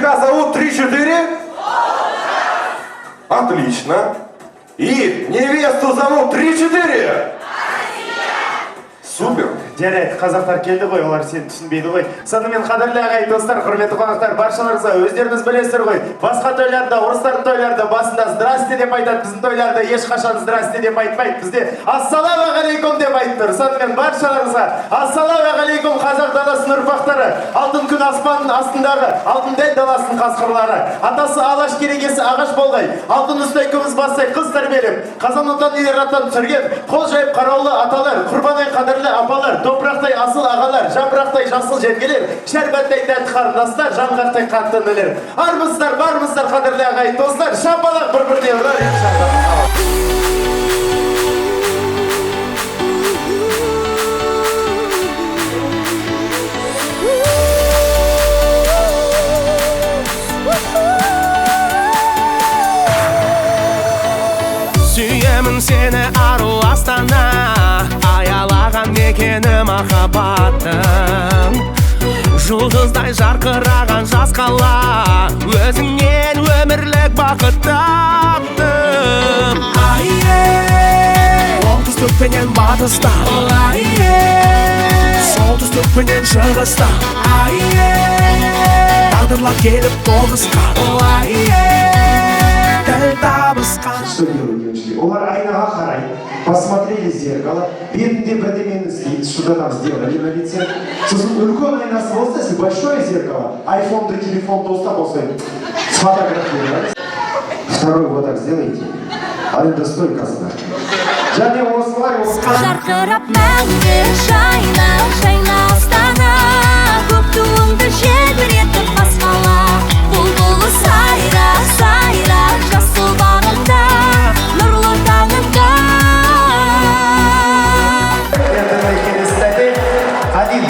Жениха зовут 3-4? Отлично. И невесту зовут 3-4? Супер. Жарайды, қазақтар келді ғой, олар сені түсінбейді ғой. Сонымен қадірлі ағайын достар, құрметті қонақтар, баршаларыңызға өздеріңіз білесіздер ғой. Басқа тойларда, орыстардың тойларда басында здрасте деп айтады, біздің тойларда ешқашан здрасте деп айтпайды. Бізде ассалаумағалейкум деп айтып тұр. Сонымен баршаларыңызға ассалаумағалейкум қазақ даласының ұрпақтары, алтын күн аспанның астындағы алтын дәл даласының қасқырлары. Атасы алаш керегесі ағаш болғай, алтын үстай көміз бастай қыз тәрбиелеп, қазан отан елер аттан түсірген, қол жайып қараулы аталар, құрбандай қадірлі апалар, топырақтай асыл ағалар, жапырақтай жасыл жеңгелер, шәрбәттай тәтті қарындастар, жаңғақтай қатты інілер. Армысыздар, бармысыздар қадірлі ағайын достар, шапалақ бір-біріне ұрар Сүйемін сені ару астана, аялаған мекені махаббаттың. Жұлдыздай жарқыраған жас қала, өзіңнен өмірлік бақыт таптым. Оңтүстік пенен батыста, солтүстік пенен шығыста, тағдырлар келіп тоғысқан, дәл табысқан. Что делают девочки? Олар айнаға қарайды, посмотрели в зеркало, бетінде бірдемені істейді, что-то там сделали на лице. Сосын үлкен айнасы болса, если большое зеркало, айфонды, телефонды ұстап болса, сфотографировать. Второй вот так сделайте, а это стойкасына. Және осылай жарқырап мәңгі жайна, жайна астана, көк туыңды желбіретіп басқала. Бұлбұлы сайра, сайра, жасыл бағында, нұрлы таңында. Это мои келестәді. Один.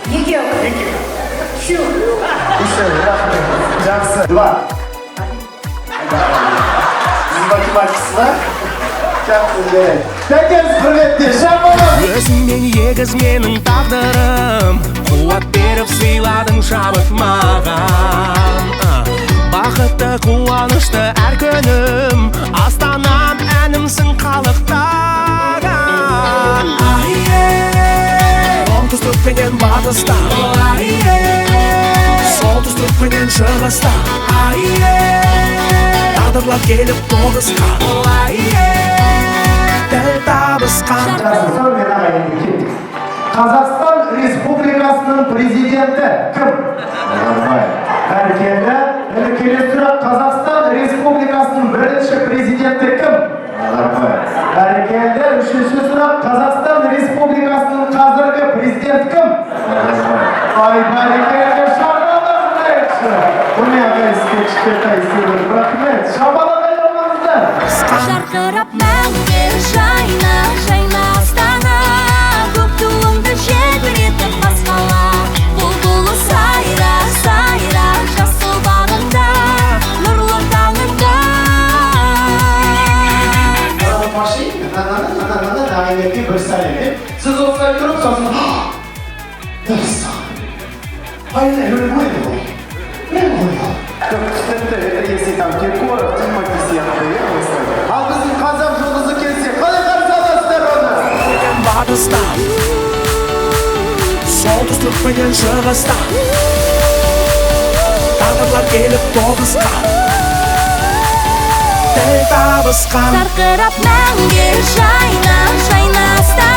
Екеу. Шу. Еще, рахмет. Жақсы. Два. Сіз математиксіз, жақсы жарайды. Тәкез құрметті, шапалақ! Өзіңмен егіз менің тағдырым, қуат беріп сыйладың шабыт маған. Бақытты қуанышты әр күнім, астанам әнімсің қалықтаған. Оңтүстік пенен батыста, солтүстік пенен шығыста, тағдырлар келіп тоғысқан, дәл табысқан. Сонымен ағайын кеттік. Қазақстан Республикасының президенті кім? Бәркелді. Келесі сұрақ, Қазақстан Республикасының бірінші президенті кім? Бәркелді. Үшінші сұрақ, Қазақстан Республикасының қазіргі президент кім? Ай, бәркелді, шапалақ айтшы. Бұны ағайсызге кішкентай сыйлық. Рахмет, шапалақ айтамаңыздар. Жарқырап мәңгі жайна, жайна астана, көк туыңды желбіретіп басқала. Бұлбұлы сайра, сайра, жасыл бағында, нұрлы таңында. Машина, ағайынеке бір сәлем. Сіз осылай тұрып, сосын... Айна, өлі қойды ғой. Мен қойды. Как, кстати, если там Киркоров, Тимати сияқты, ал біздің қазақ жұлдызы келсе, қалай қарсы аласыздар оны? Батыста, солтүстік пенен шығыста, тағдырлар келіп тоғысқан, дәл табысқан. Жарқырап мәңгі жайна, жайна астана.